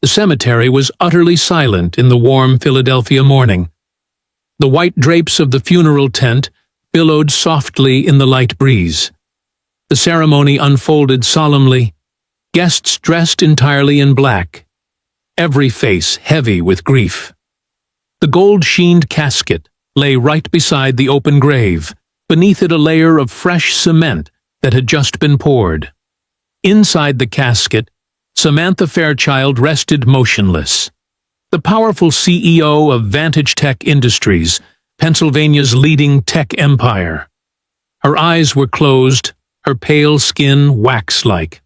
The cemetery was utterly silent in the warm Philadelphia morning. The white drapes of the funeral tent billowed softly in the light breeze. The ceremony unfolded solemnly, guests dressed entirely in black, every face heavy with grief. The gold-sheened casket lay right beside the open grave, beneath it a layer of fresh cement that had just been poured. Inside the casket, Samantha Fairchild rested motionless. The powerful CEO of Vantage Tech Industries, Pennsylvania's leading tech empire. Her eyes were closed, her pale skin wax-like.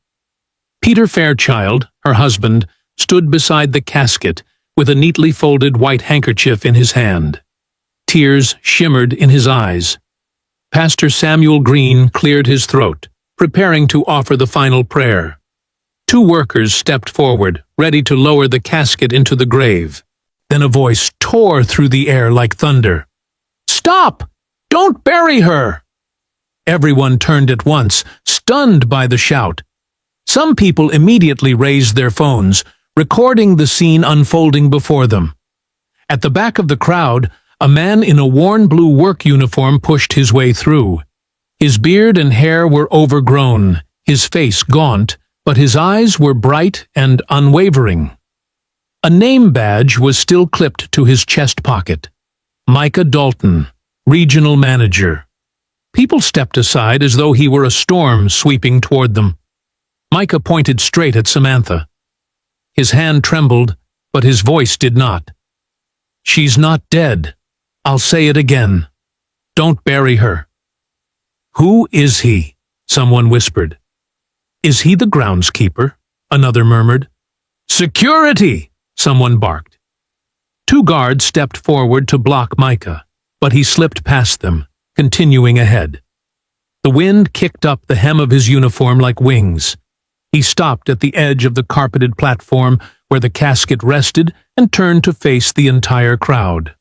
Peter Fairchild, her husband, stood beside the casket with a neatly folded white handkerchief in his hand. Tears shimmered in his eyes. Pastor Samuel Green cleared his throat, preparing to offer the final prayer. Two workers stepped forward, ready to lower the casket into the grave. Then a voice tore through the air like thunder. "Stop! Don't bury her!" Everyone turned at once, stunned by the shout. Some people immediately raised their phones, recording the scene unfolding before them. At the back of the crowd, a man in a worn blue work uniform pushed his way through. His beard and hair were overgrown, his face gaunt, but his eyes were bright and unwavering. A name badge was still clipped to his chest pocket. Micah Dalton, regional manager. People stepped aside as though he were a storm sweeping toward them. Micah pointed straight at Samantha. His hand trembled, but his voice did not. "She's not dead. I'll say it again. Don't bury her." "Who is he?" someone whispered. "Is he the groundskeeper?" another murmured. "Security!" someone barked. Two guards stepped forward to block Micah, but he slipped past them, continuing ahead. The wind kicked up the hem of his uniform like wings. He stopped at the edge of the carpeted platform where the casket rested and turned to face the entire crowd.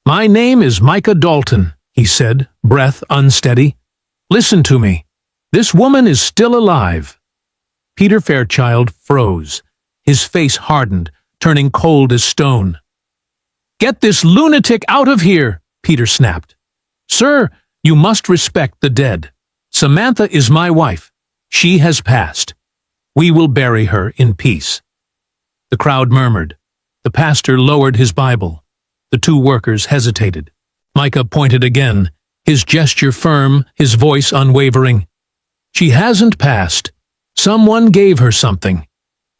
"My name is Micah Dalton," he said, breath unsteady. "Listen to me. This woman is still alive." Peter Fairchild froze. His face hardened, turning cold as stone. "Get this lunatic out of here," Peter snapped. "Sir, you must respect the dead. Samantha is my wife. She has passed. We will bury her in peace." The crowd murmured. The pastor lowered his Bible. The two workers hesitated. Micah pointed again, his gesture firm, his voice unwavering. "She hasn't passed. Someone gave her something.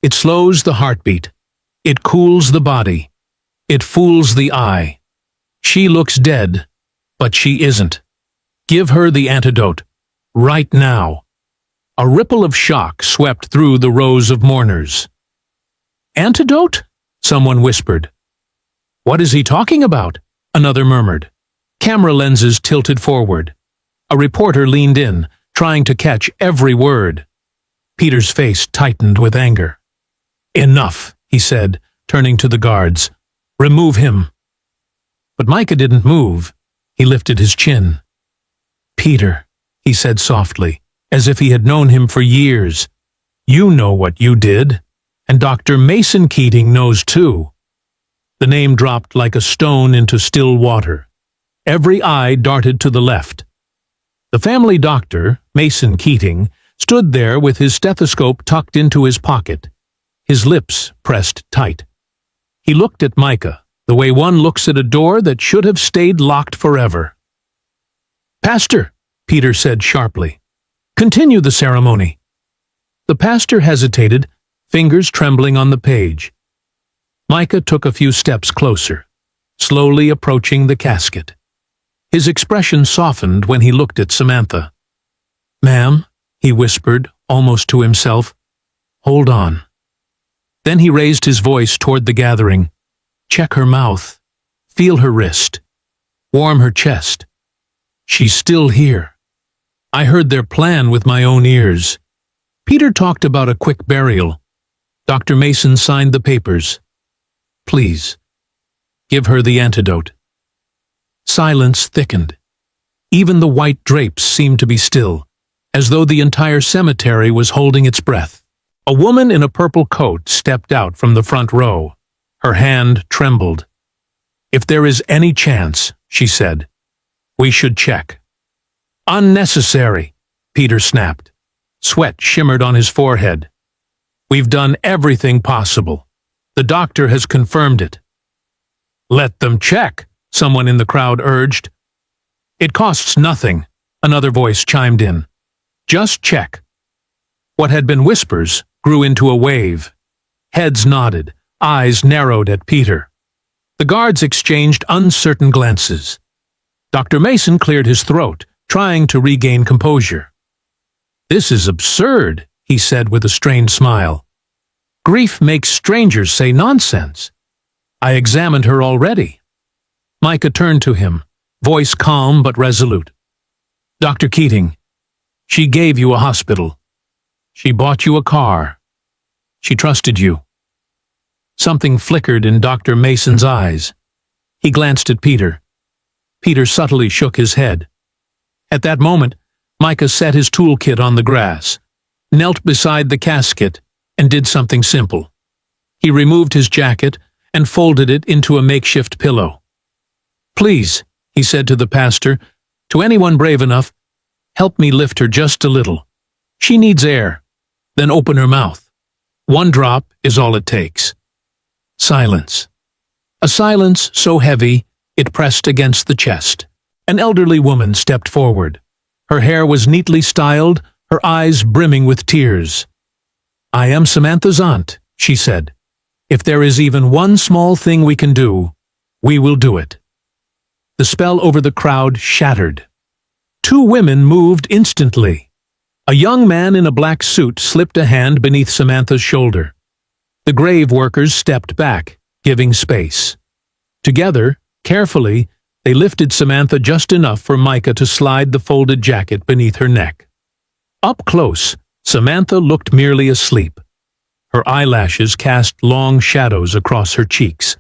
It slows the heartbeat. It cools the body. It fools the eye. She looks dead, but she isn't. Give her the antidote. Right now." A ripple of shock swept through the rows of mourners. "Antidote?" someone whispered. "What is he talking about?" another murmured. Camera lenses tilted forward. A reporter leaned in, trying to catch every word. Peter's face tightened with anger. "Enough," he said, turning to the guards. "Remove him." But Micah didn't move. He lifted his chin. "Peter," he said softly, as if he had known him for years, "you know what you did, and Dr. Mason Keating knows too." The name dropped like a stone into still water. Every eye darted to the left. The family doctor, Mason Keating, stood there with his stethoscope tucked into his pocket, his lips pressed tight. He looked at Micah, the way one looks at a door that should have stayed locked forever. "Pastor," Peter said sharply, "continue the ceremony." The pastor hesitated, fingers trembling on the page. Micah took a few steps closer, slowly approaching the casket. His expression softened when he looked at Samantha. "Ma'am," he whispered, almost to himself, "hold on." Then he raised his voice toward the gathering. "Check her mouth. Feel her wrist. Warm her chest. She's still here. I heard their plan with my own ears." Peter talked about a quick burial. Dr. Mason signed the papers. "Please, give her the antidote." Silence thickened. Even the white drapes seemed to be still, as though the entire cemetery was holding its breath. A woman in a purple coat stepped out from the front row. Her hand trembled. "If there is any chance," she said, "we should check." "Unnecessary," Peter snapped. Sweat shimmered on his forehead. "We've done everything possible. The doctor has confirmed it." "Let them check," someone in the crowd urged. "It costs nothing," another voice chimed in. "Just check." What had been whispers grew into a wave. Heads nodded, eyes narrowed at Peter. The guards exchanged uncertain glances. Dr. Mason cleared his throat, trying to regain composure. "This is absurd," he said with a strained smile. "Grief makes strangers say nonsense. I examined her already." Micah turned to him, voice calm but resolute. "Dr. Keating, she gave you a hospital. She bought you a car. She trusted you." Something flickered in Dr. Mason's eyes. He glanced at Peter. Peter subtly shook his head. At that moment, Micah set his toolkit on the grass, knelt beside the casket, and did something simple. He removed his jacket and folded it into a makeshift pillow. "Please," he said to the pastor, "to anyone brave enough, help me lift her just a little. She needs air. Then open her mouth. One drop is all it takes." Silence. A silence so heavy it pressed against the chest. An elderly woman stepped forward. Her hair was neatly styled, her eyes brimming with tears. "I am Samantha's aunt," she said. "If there is even one small thing we can do, we will do it." The spell over the crowd shattered. Two women moved instantly. A young man in a black suit slipped a hand beneath Samantha's shoulder. The grave workers stepped back, giving space. Together, carefully, they lifted Samantha just enough for Micah to slide the folded jacket beneath her neck. Up close, Samantha looked merely asleep. Her eyelashes cast long shadows across her cheeks.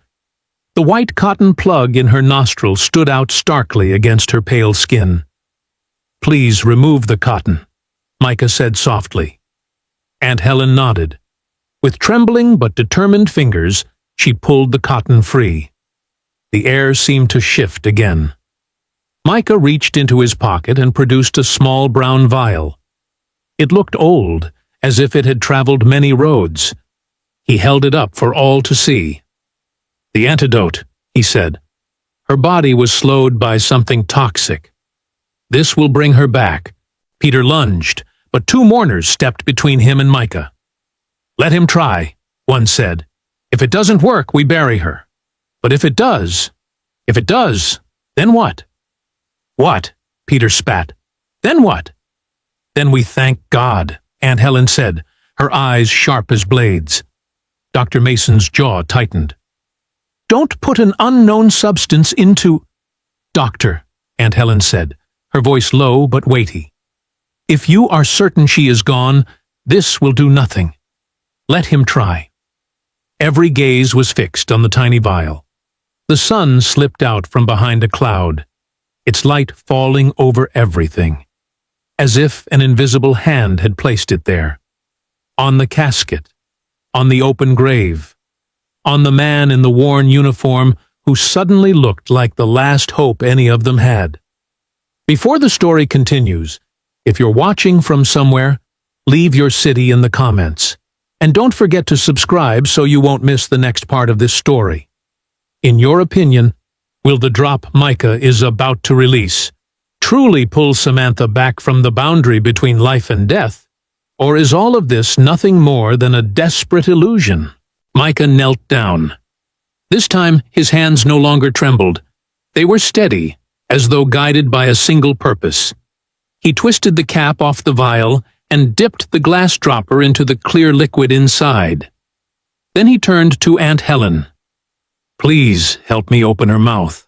The white cotton plug in her nostril stood out starkly against her pale skin. "Please remove the cotton," Micah said softly. Aunt Helen nodded. With trembling but determined fingers, she pulled the cotton free. The air seemed to shift again. Micah reached into his pocket and produced a small brown vial. It looked old, as if it had traveled many roads. He held it up for all to see. "The antidote," he said. "Her body was slowed by something toxic. This will bring her back." Peter lunged, but two mourners stepped between him and Micah. "Let him try," one said. "If it doesn't work, we bury her. But if it does, then what?" "What?" Peter spat. "Then what?" "Then we thank God," Aunt Helen said, her eyes sharp as blades. Dr. Mason's jaw tightened. "Don't put an unknown substance into—" "Doctor," Aunt Helen said, her voice low but weighty. "If you are certain she is gone, this will do nothing. Let him try." Every gaze was fixed on the tiny vial. The sun slipped out from behind a cloud, its light falling over everything, as if an invisible hand had placed it there. On the casket, on the open grave, on the man in the worn uniform who suddenly looked like the last hope any of them had. Before the story continues, if you're watching from somewhere, leave your city in the comments. And don't forget to subscribe so you won't miss the next part of this story. In your opinion, will the drop Micah is about to release truly pull Samantha back from the boundary between life and death? Or is all of this nothing more than a desperate illusion? Micah knelt down. This time, his hands no longer trembled. They were steady, as though guided by a single purpose. He twisted the cap off the vial and dipped the glass dropper into the clear liquid inside. Then he turned to Aunt Helen. "Please help me open her mouth."